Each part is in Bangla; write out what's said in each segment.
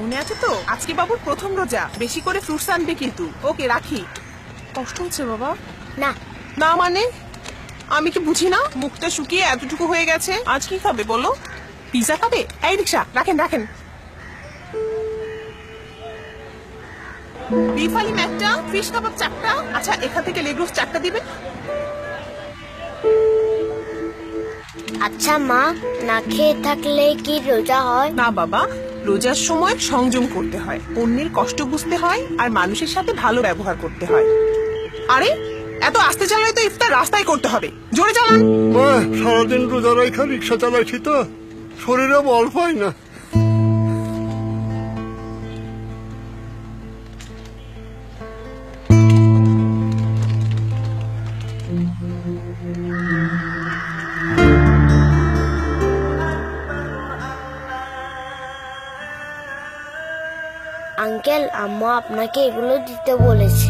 মনে আছে তো? আজকে বাবুর প্রথম রোজা, বেশি করে ফ্রুটস আনবে কিন্তু। ওকে রাখি। কষ্ট হচ্ছে বাবা? না। না মানে? আমি কি বুঝি না? মুখটা শুকিয়ে এতটুকু হয়ে গেছে। আজ কি খাবে বলো? পিজা খাবে? এই রিক্সা রাখেন রাখেন। বিফ আলিম একটা, ফিশ কাবাব 4টা। আচ্ছা এখান থেকে লেগ রোস্ট 4টা দিবেন। আচ্ছা মা, না খেয়ে থাকলে কি রোজা হয়? না বাবা, রোজার সময় সংযম করতে হয়, অন্যের কষ্ট বুঝতে হয়, আর মানুষের সাথে ভালো ব্যবহার করতে হয়। আরে এত আস্তে চালালে তো ইফতার রাস্তায় করতে হবে, জোরে চালান। সারাদিন রোজা রাখা রিক্সা চালাইছি তো শরীরে বল পাই না। আঙ্কেল, আম্মা আপনাকে এগুলো দিতে বলেছে।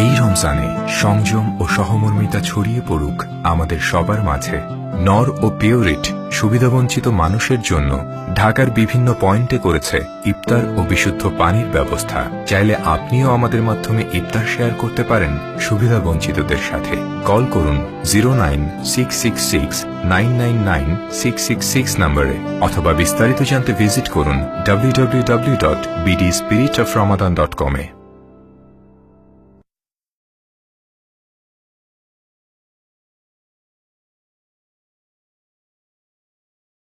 এই রমজানে সংযম ও সহমর্মিতা ছড়িয়ে পড়ুক আমাদের সবার মাঝে। নর ও পিওরিট সুবিধাবঞ্চিত মানুষের জন্য ঢাকার বিভিন্ন পয়েন্টে করেছে ইফতার ও বিশুদ্ধ পানির ব্যবস্থা। চাইলে আপনিও আমাদের মাধ্যমে ইফতার শেয়ার করতে পারেন সুবিধাবঞ্চিতদের সাথে। কল করুন 09666999666 নম্বরে, অথবা বিস্তারিত জানতে ভিজিট করুন www.bdspiritoframadan.com-এ।